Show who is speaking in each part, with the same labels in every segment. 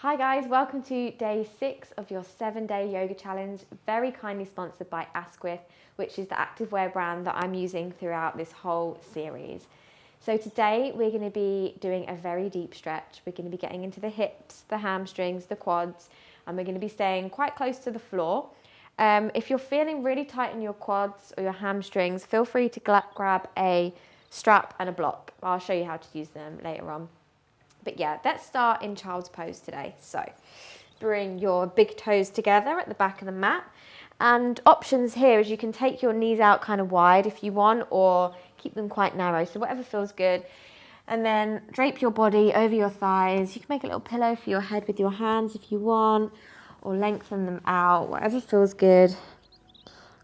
Speaker 1: Hi guys, welcome to day 6 of your 7-day yoga challenge, very kindly sponsored by Asquith, which is the activewear brand that I'm using throughout this whole series. So today we're going to be doing a very deep stretch. We're going to be getting into the hips, the hamstrings, the quads, and we're going to be staying quite close to the floor. If you're feeling really tight in your quads or your hamstrings, feel free to grab a strap and a block. I'll show you how to use them later on. But yeah, let's start in child's pose today. So bring your big toes together at the back of the mat. And options here is you can take your knees out kind of wide if you want, or keep them quite narrow. So whatever feels good. And then drape your body over your thighs. You can make a little pillow for your head with your hands if you want, or lengthen them out, whatever feels good.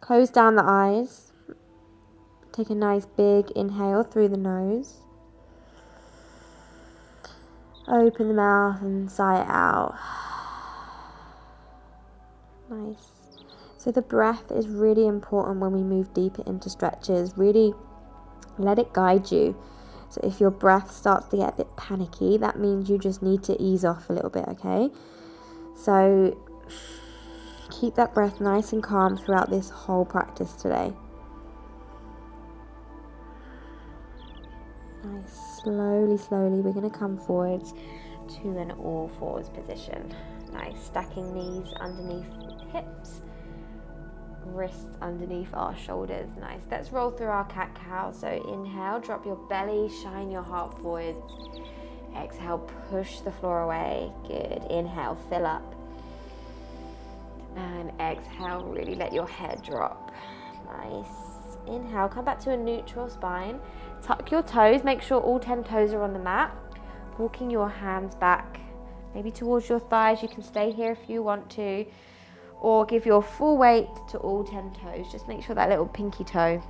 Speaker 1: Close down the eyes. Take a nice big inhale through the nose. Open the mouth and sigh it out. Nice. So the breath is really important when we move deeper into stretches. Really let it guide you. So if your breath starts to get a bit panicky, that means you just need to ease off a little bit, okay? So keep that breath nice and calm throughout this whole practice today. Nice. Slowly, we're going to come forwards to an all fours position. Nice. Stacking knees underneath hips, wrists underneath our shoulders. Nice. Let's roll through our cat-cow. So inhale, drop your belly, shine your heart forwards. Exhale, push the floor away. Good. Inhale, fill up. And exhale, really let your head drop. Nice. Inhale, come back to a neutral spine. Tuck your toes, make sure all 10 toes are on the mat. Walking your hands back, maybe towards your thighs. You can stay here if you want to, or give your full weight to all 10 toes. Just make sure that little pinky toe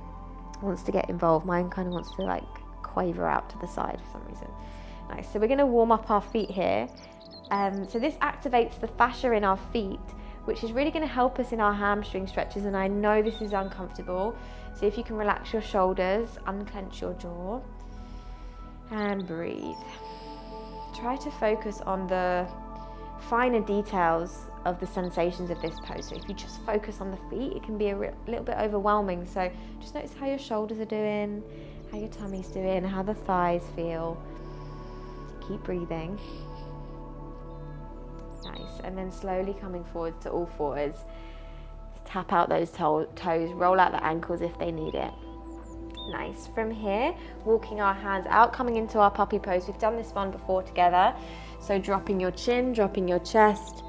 Speaker 1: wants to get involved. Mine kind of wants to like quaver out to the side for some reason. Nice, so we're gonna warm up our feet here. So this activates the fascia in our feet, which is really going to help us in our hamstring stretches, and I know this is uncomfortable, so if you can relax your shoulders, unclench your jaw, and breathe. Try to focus on the finer details of the sensations of this pose. So if you just focus on the feet, it can be a little bit overwhelming, so just notice how your shoulders are doing, how your tummy's doing, how the thighs feel. Keep breathing. Nice, and then slowly coming forward to all fours. Tap out those toes, roll out the ankles if they need it. Nice. From here, walking our hands out, coming into our puppy pose. We've done this one before together. So dropping your chin, dropping your chest.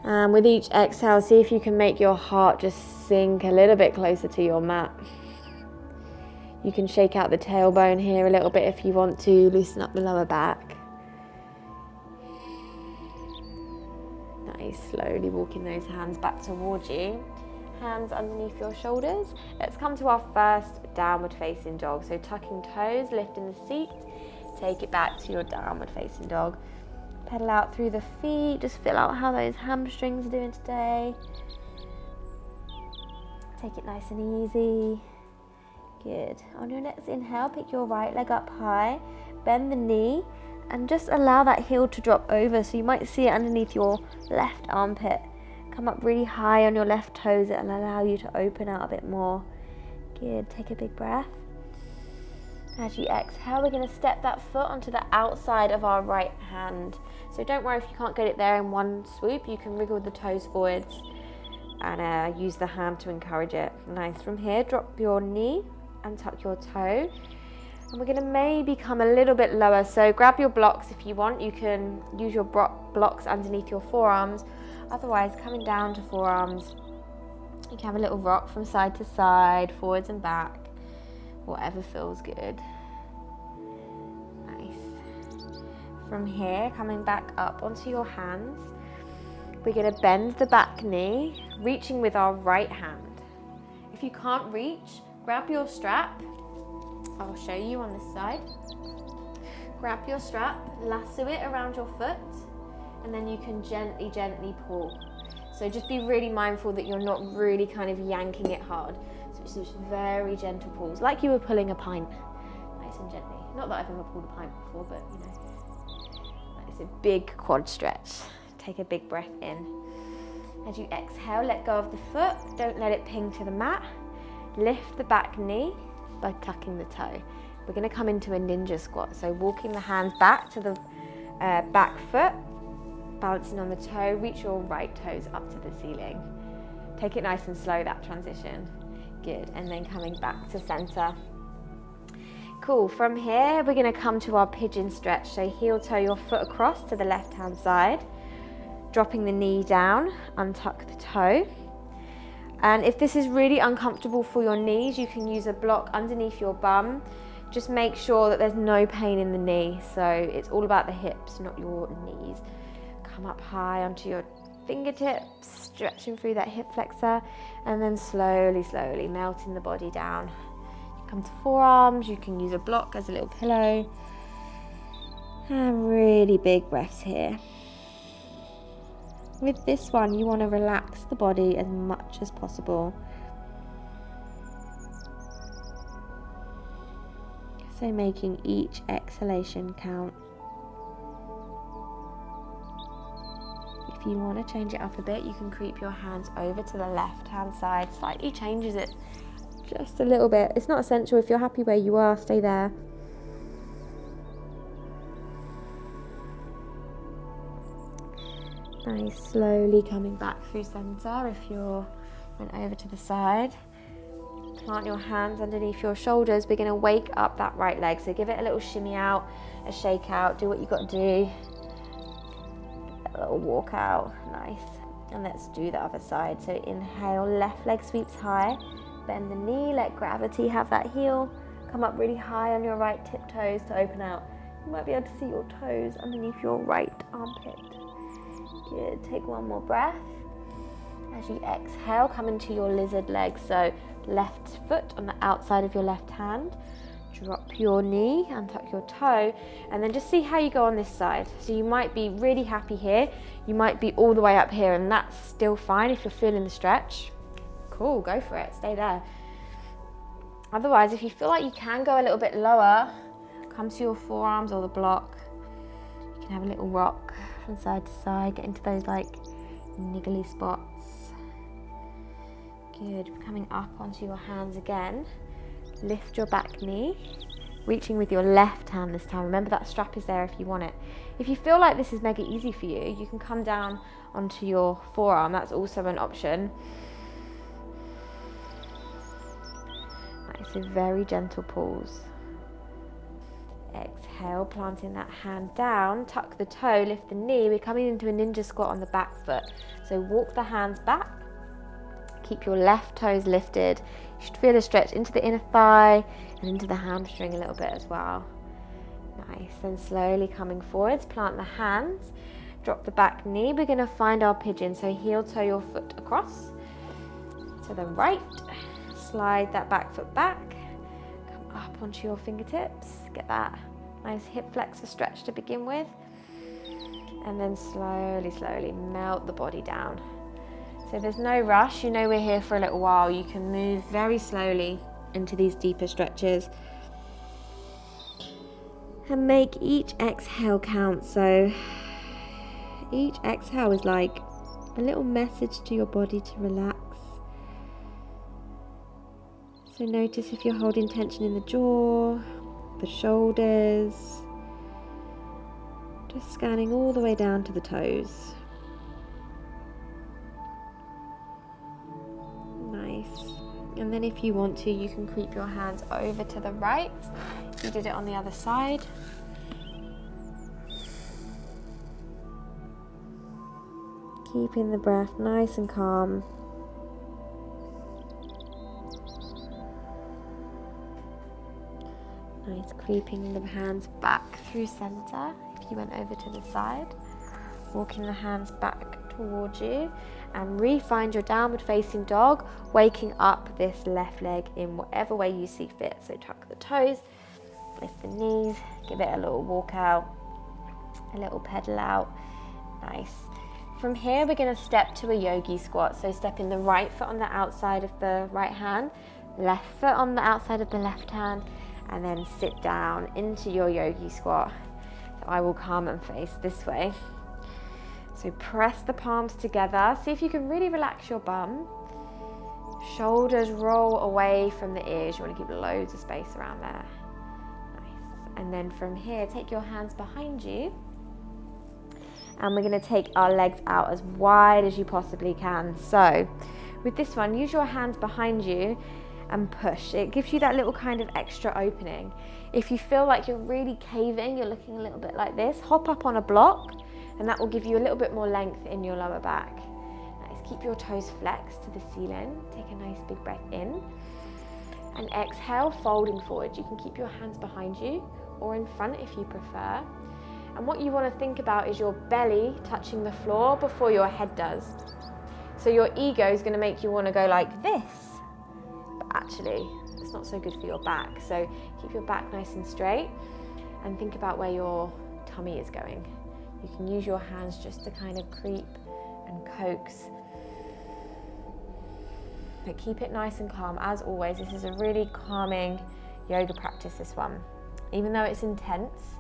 Speaker 1: With each exhale, see if you can make your heart just sink a little bit closer to your mat. You can shake out the tailbone here a little bit if you want to, loosen up the lower back. Slowly walking those hands back towards you, hands underneath your shoulders. Let's come to our first downward facing dog. So tucking toes, lifting the seat, take it back to your downward facing dog. Pedal out through the feet, just feel out how those hamstrings are doing today. Take it nice and easy. Good. On your next inhale, pick your right leg up high, bend the knee, and just allow that heel to drop over. So you might see it underneath your left armpit. Come up really high on your left toes. It'll allow you to open out a bit more. Good. Take a big breath. As you exhale, we're going to step that foot onto the outside of our right hand. So don't worry if you can't get it there in one swoop. You can wriggle the toes forwards and use the hand to encourage it. Nice. From here, drop your knee and tuck your toe. And we're going to maybe come a little bit lower, so grab your blocks if you want. You can use your blocks underneath your forearms. Otherwise, coming down to forearms, you can have a little rock from side to side, forwards and back, whatever feels good. Nice. From here, coming back up onto your hands, we're going to bend the back knee, reaching with our right hand. If you can't reach, grab your strap. I'll show you on this side. Grab your strap, lasso it around your foot, and then you can gently pull. So just be really mindful that you're not really kind of yanking it hard. So it's just very gentle pulls, like you were pulling a pint, nice and gently. Not that I've ever pulled a pint before, but you know. Nice. So big quad stretch. Take a big breath in. As you exhale, let go of the foot. Don't let it ping to the mat. Lift the back knee by tucking the toe. We're going to come into a ninja squat. So walking the hands back to the back foot, balancing on the toe, reach your right toes up to the ceiling. Take it nice and slow, that transition. Good, and then coming back to center. Cool, from here we're gonna come to our pigeon stretch. So heel toe your foot across to the left hand side, dropping the knee down, untuck the toe. And if this is really uncomfortable for your knees, you can use a block underneath your bum. Just make sure that there's no pain in the knee. So it's all about the hips, not your knees. Come up high onto your fingertips, stretching through that hip flexor, and then slowly, slowly melting the body down. You come to forearms, you can use a block as a little pillow. And really big breaths here. With this one, you want to relax the body as much as possible. So making each exhalation count. If you want to change it up a bit, you can creep your hands over to the left hand side. Slightly changes it just a little bit. It's not essential. If you're happy where you are, stay there. Nice, slowly coming back through center. If you're went over to the side, plant your hands underneath your shoulders. We're going to wake up that right leg. So give it a little shimmy out, a shake out, do what you got to do. A little walk out, nice. And let's do the other side. So inhale, left leg sweeps high, bend the knee, let gravity have that heel. Come up really high on your right tiptoes to open out. You might be able to see your toes underneath your right armpit. Good, take one more breath. As you exhale, come into your lizard leg. So left foot on the outside of your left hand. Drop your knee, untuck your toe, and then just see how you go on this side. So you might be really happy here, you might be all the way up here, and that's still fine if you're feeling the stretch. Cool, go for it, stay there. Otherwise, if you feel like you can go a little bit lower, come to your forearms or the block. You can have a little rock from side to side, get into those like niggly spots. Good, coming up onto your hands again. Lift your back knee, reaching with your left hand this time. Remember that strap is there if you want it. If you feel like this is mega easy for you, you can come down onto your forearm. That's also an option. Nice, a very gentle pause. Exhale, planting that hand down, tuck the toe, lift the knee. We're coming into a ninja squat on the back foot. So walk the hands back, keep your left toes lifted. You should feel a stretch into the inner thigh and into the hamstring a little bit as well. Nice, then slowly coming forwards, plant the hands, drop the back knee. We're going to find our pigeon, so heel toe your foot across to the right, slide that back foot back, come up onto your fingertips, get that nice hip flexor stretch to begin with, and then slowly, slowly melt the body down. So there's no rush, you know we're here for a little while. You can move very slowly into these deeper stretches. And make each exhale count. So each exhale is like a little message to your body to relax. So notice if you're holding tension in the jaw, the shoulders. Just scanning all the way down to the toes. And then if you want to, you can creep your hands over to the right. You did it on the other side. Keeping the breath nice and calm. Nice, creeping the hands back through center. If you went over to the side, walking the hands back towards you, and re-find your downward facing dog, waking up this left leg in whatever way you see fit. So tuck the toes, lift the knees, give it a little walk out, a little pedal out. Nice. From here we're going to step to a yogi squat. So stepping the right foot on the outside of the right hand, left foot on the outside of the left hand, and then sit down into your yogi squat. So I will come and face this way. So press the palms together. See if you can really relax your bum. Shoulders roll away from the ears. You want to keep loads of space around there. Nice. And then from here, take your hands behind you. And we're going to take our legs out as wide as you possibly can. So with this one, use your hands behind you and push. It gives you that little kind of extra opening. If you feel like you're really caving, you're looking a little bit like this, hop up on a block, and that will give you a little bit more length in your lower back. Nice. Keep your toes flexed to the ceiling. Take a nice big breath in. And exhale, folding forward. You can keep your hands behind you or in front if you prefer. And what you want to think about is your belly touching the floor before your head does. So your ego is going to make you want to go like this, but actually it's not so good for your back. So keep your back nice and straight and think about where your tummy is going. You can use your hands just to kind of creep and coax. But keep it nice and calm. As always, this is a really calming yoga practice, this one. Even though it's intense,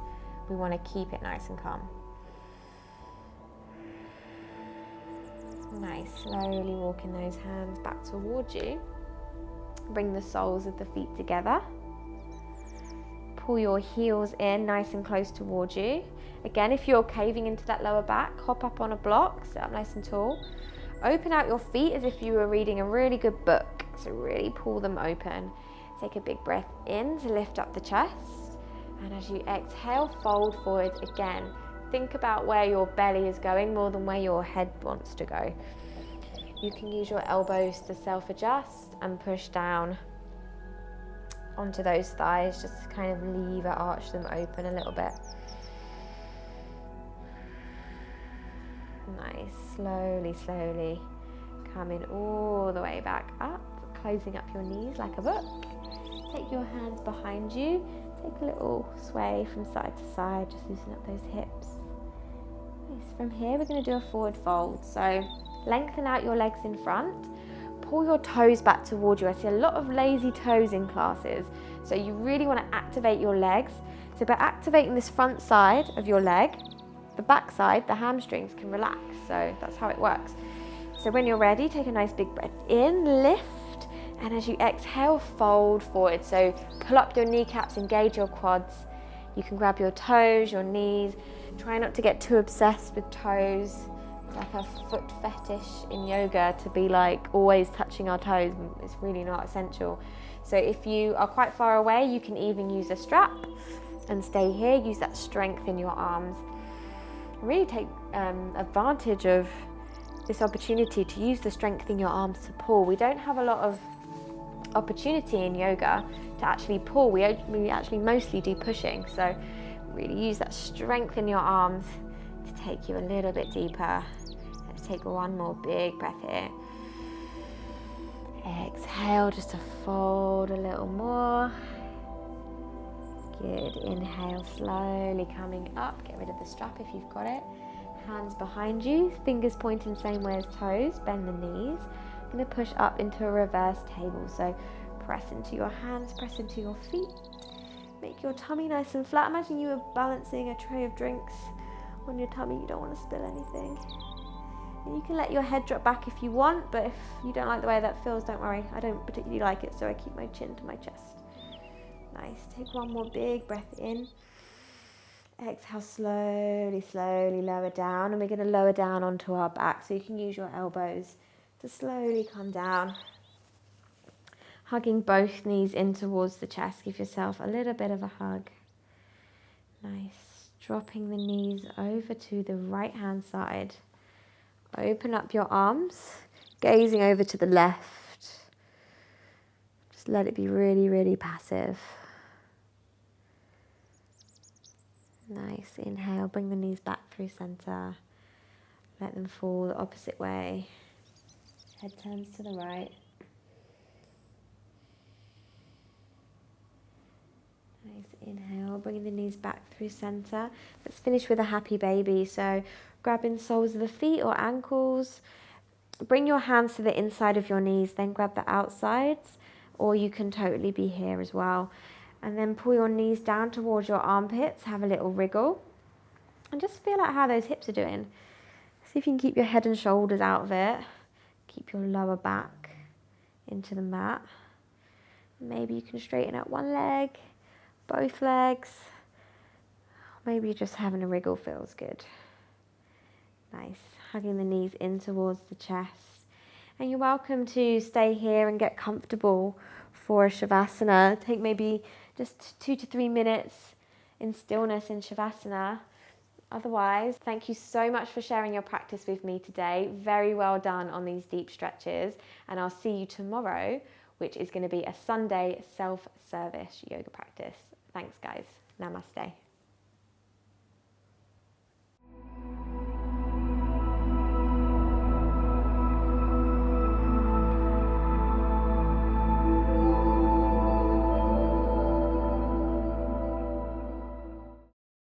Speaker 1: we want to keep it nice and calm. Nice, slowly walking those hands back towards you. Bring the soles of the feet together. Pull your heels in nice and close towards you. Again, if you're caving into that lower back, hop up on a block, sit up nice and tall. Open out your feet as if you were reading a really good book. So really pull them open. Take a big breath in to lift up the chest. And as you exhale, fold forward again. Think about where your belly is going more than where your head wants to go. You can use your elbows to self-adjust and push down onto those thighs. Just to kind of lever arch them open a little bit. Nice, slowly, slowly coming all the way back up, closing up your knees like a book. Take your hands behind you. Take a little sway from side to side, just loosen up those hips. Nice. From here, we're going to do a forward fold. So lengthen out your legs in front. Pull your toes back towards you. I see a lot of lazy toes in classes. So you really want to activate your legs. So by activating this front side of your leg, the back side, the hamstrings can relax. So that's how it works. So when you're ready, take a nice big breath in, lift. And as you exhale, fold forward. So pull up your kneecaps, engage your quads. You can grab your toes, your knees. Try not to get too obsessed with toes. It's like a foot fetish in yoga to be like always touching our toes. It's really not essential. So if you are quite far away, you can even use a strap and stay here. Use that strength in your arms. Really take advantage of this opportunity to use the strength in your arms to pull. We don't have a lot of opportunity in yoga to actually pull. We actually mostly do pushing. So really use that strength in your arms to take you a little bit deeper. Let's take one more big breath here. Exhale just to fold a little more. Good. Inhale, slowly coming up. Get rid of the strap if you've got it. Hands behind you, fingers pointing same way as toes. Bend the knees. I'm going to push up into a reverse table. So press into your hands, press into your feet. Make your tummy nice and flat. Imagine you were balancing a tray of drinks on your tummy. You don't want to spill anything. And you can let your head drop back if you want, but if you don't like the way that feels, don't worry. I don't particularly like it, so I keep my chin to my chest. Nice. Take one more big breath in. Exhale, slowly, slowly lower down. And we're going to lower down onto our back. So you can use your elbows to slowly come down. Hugging both knees in towards the chest. Give yourself a little bit of a hug. Nice. Dropping the knees over to the right hand side. Open up your arms. Gazing over to the left. Just let it be really, really passive. Nice. Inhale, bring the knees back through center. Let them fall the opposite way. Head turns to the right. Nice. Inhale, bring the knees back through center. Let's finish with a happy baby. So grabbing soles of the feet or ankles. Bring your hands to the inside of your knees, then grab the outsides, or you can totally be here as well. And then pull your knees down towards your armpits, have a little wriggle. And just feel out how those hips are doing. See if you can keep your head and shoulders out of it. Keep your lower back into the mat. Maybe you can straighten out one leg, both legs. Maybe just having a wriggle feels good. Nice. Hugging the knees in towards the chest. And you're welcome to stay here and get comfortable for a Shavasana. Take maybe just 2 to 3 minutes in stillness in Shavasana. Otherwise, thank you so much for sharing your practice with me today. Very well done on these deep stretches. And I'll see you tomorrow, which is going to be a Sunday self-service yoga practice. Thanks, guys. Namaste.